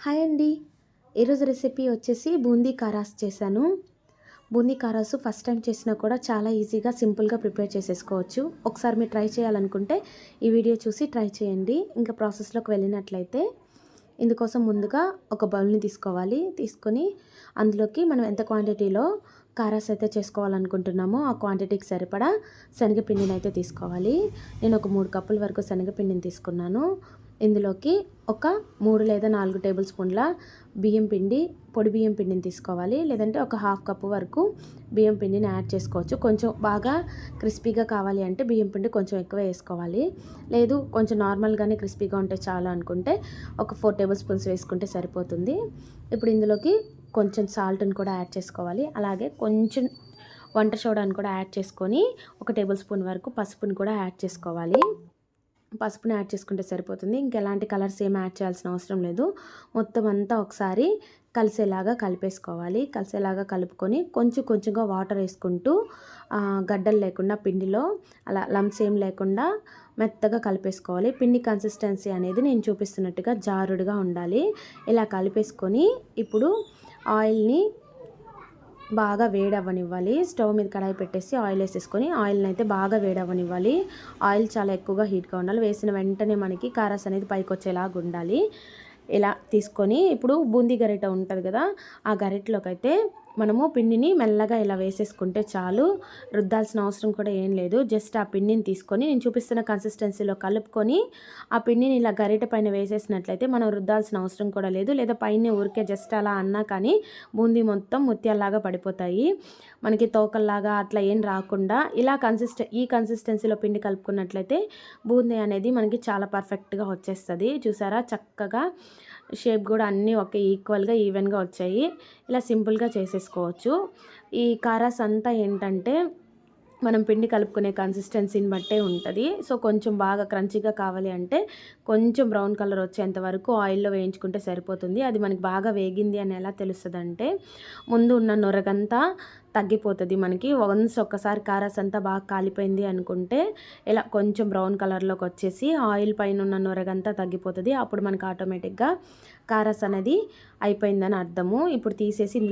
Hi అండి. ఈరోజు recipe వచ్చేసి బూందీ కారాస్ చేశాను. బూందీ కారాసు ఫస్ట్ టైం చేసినా కూడా చాలా ఈజీగా, సింపుల్‌గా ప్రిపేర్ చేసేసుకోవచ్చు. ఒకసారి మీరు ట్రై చేయాలనుకుంటే ఈ వీడియో చూసి ట్రై చేయండి. ఇంకా ప్రాసెస్‌లోకి వెళ్ళినట్లయితే ఇందుకోసం ముందుగా ఒక బౌల్‌ని తీసుకోవాలి. తీసుకొని అందులోకి మనం ఎంత క్వాంటిటీలో కారాస్ అయితే చేసుకోవాలనుకుంటున్నామో ఆ క్వాంటిటీకి సరిపడా శనగపిండిని అయితే తీసుకోవాలి. నేను ఒక 3 కప్పుల వరకు శనగపిండిని తీసుకున్నాను. ఇందులోకి ఒక 3 లేదా 4 టేబుల్ స్పూన్ల బియ్యం పిండి, పొడి బియ్యం పిండిని తీసుకోవాలి. లేదంటే ఒక హాఫ్ కప్పు వరకు బియ్యం పిండిని యాడ్ చేసుకోవచ్చు. కొంచెం బాగా క్రిస్పీగా కావాలి అంటే బియ్యం పిండి కొంచెం ఎక్కువ వేసుకోవాలి. లేదు కొంచెం నార్మల్గానే క్రిస్పీగా ఉంటే చాలు అనుకుంటే ఒక 4 టేబుల్ స్పూన్స్ వేసుకుంటే సరిపోతుంది. ఇప్పుడు ఇందులోకి కొంచెం సాల్ట్ని కూడా యాడ్ చేసుకోవాలి. అలాగే కొంచెం వంట సోడాని కూడా యాడ్ చేసుకొని ఒక టేబుల్ స్పూన్ వరకు పసుపుని కూడా యాడ్ చేసుకోవాలి. పసుపుని యాడ్ చేసుకుంటే సరిపోతుంది. ఇంకెలాంటి కలర్స్ ఏమి యాడ్ చేయాల్సిన అవసరం లేదు. మొత్తం అంతా ఒకసారి కలిసేలాగా కలిపేసుకోవాలి. కలిసేలాగా కలుపుకొని కొంచెం కొంచెంగా వాటర్ వేసుకుంటూ గడ్డలు లేకుండా పిండిలో అలా లంప్స్ ఏం లేకుండా మెత్తగా కలిపేసుకోవాలి. పిండి కన్సిస్టెన్సీ అనేది నేను చూపిస్తున్నట్టుగా జారుడుగా ఉండాలి. ఇలా కలిపేసుకొని ఇప్పుడు ఆయిల్ని బాగా వేడవ్వనివ్వాలి. స్టవ్ మీద కడాయి పెట్టేసి ఆయిల్ వేసేసుకొని ఆయిల్ని అయితే బాగా వేడవ్వనివ్వాలి. ఆయిల్ చాలా ఎక్కువగా హీట్గా ఉండాలి. వేసిన వెంటనే మనకి కారాస్ అనేది పైకి వచ్చేలాగా ఉండాలి. ఇలా తీసుకొని ఇప్పుడు బూందీ గరిట ఉంటుంది కదా, ఆ గరిటలోకి అయితే మనము పిండిని మెల్లగా ఇలా వేసేసుకుంటే చాలు. రుద్దాల్సిన అవసరం కూడా ఏం లేదు. జస్ట్ ఆ పిండిని తీసుకొని నేను చూపిస్తున్న కన్సిస్టెన్సీలో కలుపుకొని ఆ పిండిని ఇలా గరిట పైన వేసేసినట్లయితే మనం రుద్దాల్సిన అవసరం కూడా లేదు. లేదా పైన ఊరికే జస్ట్ అలా అన్నా కానీ బూందీ మొత్తం ముత్యాల్లాగా పడిపోతాయి. మనకి తోకల్లాగా అట్లా ఏం రాకుండా ఇలా ఈ కన్సిస్టెన్సీలో పిండి కలుపుకున్నట్లయితే బూందీ అనేది మనకి చాలా పర్ఫెక్ట్గా వచ్చేస్తుంది. చూసారా, చక్కగా షేప్ కూడా అన్నీ ఒకే ఈక్వల్గా ఈవెన్గా వచ్చాయి. ఇలా సింపుల్గా చేసేసుకోవచ్చు. ఈ కారాస్ అంతా ఏంటంటే మనం పిండి కలుపుకునే కన్సిస్టెన్సీని బట్టే ఉంటుంది. సో కొంచెం బాగా క్రంచీగా కావాలి అంటే కొంచెం బ్రౌన్ కలర్ వచ్చేంత వరకు ఆయిల్లో వేయించుకుంటే సరిపోతుంది. అది మనకి బాగా వేగింది అని ఎలా తెలుస్తుంది అంటే ముందు ఉన్న నొరగంతా తగ్గిపోతుంది. మనకి వన్స్ ఒక్కసారి కారాస్ అంతా బాగా కాలిపోయింది అనుకుంటే ఇలా కొంచెం బ్రౌన్ కలర్లోకి వచ్చేసి ఆయిల్ పైన ఉన్న నొరగంతా తగ్గిపోతుంది. అప్పుడు మనకు ఆటోమేటిక్గా కారాస్ అనేది అయిపోయిందని అర్థము. ఇప్పుడు తీసేసి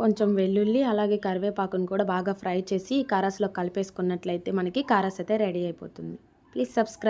కొంచెం వెల్లుల్లి అలాగే కరివేపాకును కూడా బాగా ఫ్రై చేసి కారాస్లో కలిపేసుకున్నట్లయితే మనకి కారాస్ అయితే రెడీ అయిపోతుంది. Please subscribe.